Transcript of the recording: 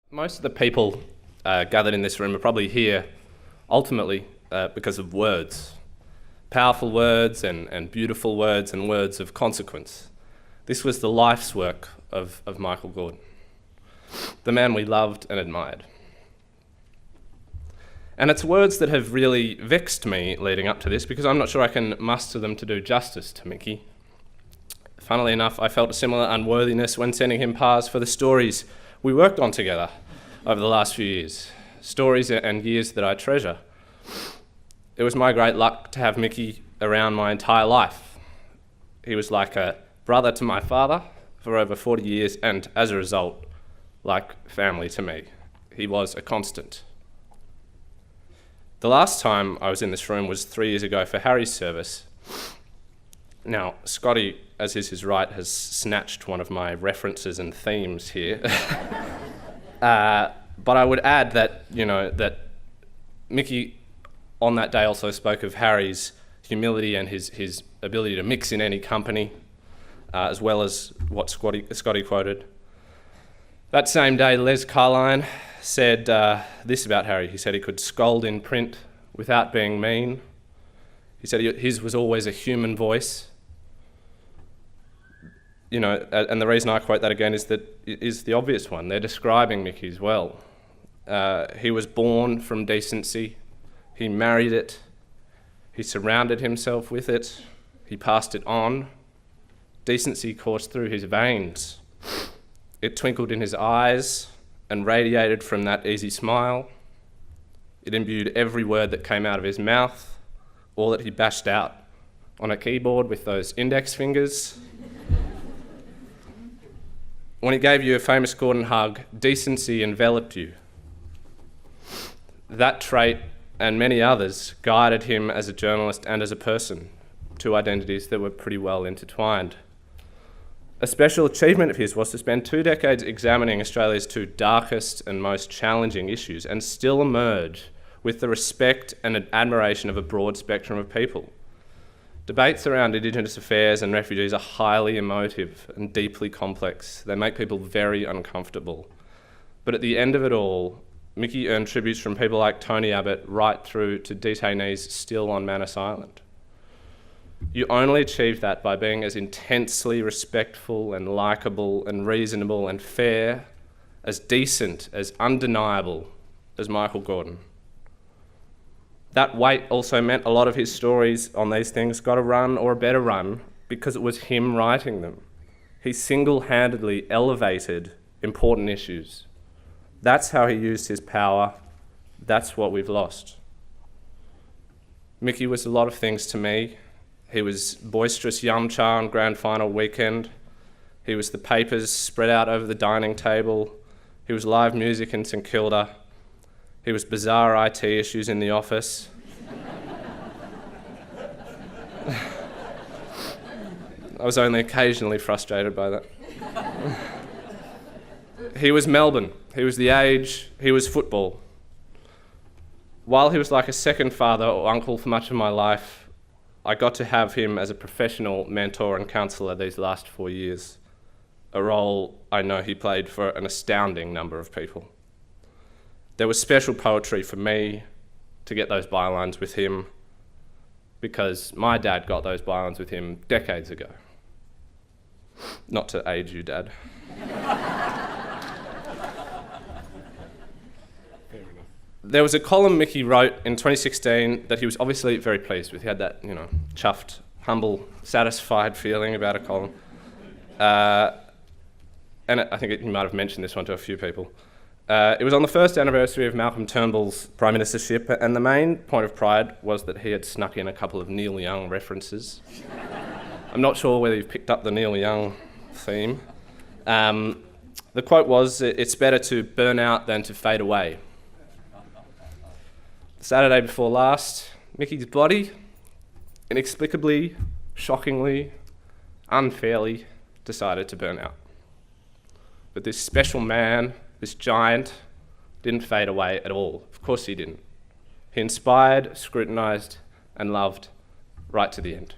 Most of the people gathered in this room are probably here ultimately because of words. Powerful words and beautiful words and words of consequence. This was the life's work of Michael Gordon, the man we loved and admired. And it's words that have really vexed me leading up to this because I'm not sure I can muster them to do justice to Mickey. Funnily enough, I felt a similar unworthiness when sending him pars for the stories we worked on together over the last few years, stories and years that I treasure. It was my great luck to have Mickey around my entire life. He was like a brother to my father for over 40 years and, as a result, like family to me. He was a constant. The last time I was in this room was 3 years ago for Harry's service. Now, Scotty, as is his right, has snatched one of my references and themes here. But I would add that, that Mickey on that day also spoke of Harry's humility and his ability to mix in any company, as well as what Scotty quoted. That same day, Les Carline said this about Harry. He said he could scold in print without being mean. He said his was always a human voice. And the reason I quote that again is the obvious one. They're describing Mickey's well. He was born from decency. He married it. He surrounded himself with it. He passed it on. Decency coursed through his veins. It twinkled in his eyes and radiated from that easy smile. It imbued every word that came out of his mouth, or that he bashed out on a keyboard with those index fingers. When he gave you a famous Gordon hug, decency enveloped you. That trait and many others guided him as a journalist and as a person, two identities that were pretty well intertwined. A special achievement of his was to spend 2 decades examining Australia's 2 darkest and most challenging issues and still emerge with the respect and admiration of a broad spectrum of people. Debates around Indigenous affairs and refugees are highly emotive and deeply complex. They make people very uncomfortable. But at the end of it all, Mickey earned tributes from people like Tony Abbott right through to detainees still on Manus Island. You only achieve that by being as intensely respectful and likeable and reasonable and fair, as decent, as undeniable as Michael Gordon. That weight also meant a lot of his stories on these things got a run or a better run because it was him writing them. He single-handedly elevated important issues. That's how he used his power. That's what we've lost. Mickey was a lot of things to me. He was boisterous Yum Cha on grand final weekend. He was the papers spread out over the dining table. He was live music in St Kilda. He was bizarre IT issues in the office. I was only occasionally frustrated by that. He was Melbourne. He was The Age. He was football. While he was like a second father or uncle for much of my life, I got to have him as a professional mentor and counsellor these last 4 years, a role I know he played for an astounding number of people. There was special poetry for me to get those bylines with him because my dad got those bylines with him decades ago. Not to age you, Dad. There was a column Mickey wrote in 2016 that he was obviously very pleased with. He had that, chuffed, humble, satisfied feeling about a column. And I think he might have mentioned this one to a few people. It was on the first anniversary of Malcolm Turnbull's Prime Ministership, and the main point of pride was that he had snuck in a couple of Neil Young references. I'm not sure whether you've picked up the Neil Young theme. The quote was, "It's better to burn out than to fade away." Saturday before last, Mickey's body inexplicably, shockingly, unfairly decided to burn out. But this special man, this giant, didn't fade away at all. Of course he didn't. He inspired, scrutinised, and loved right to the end.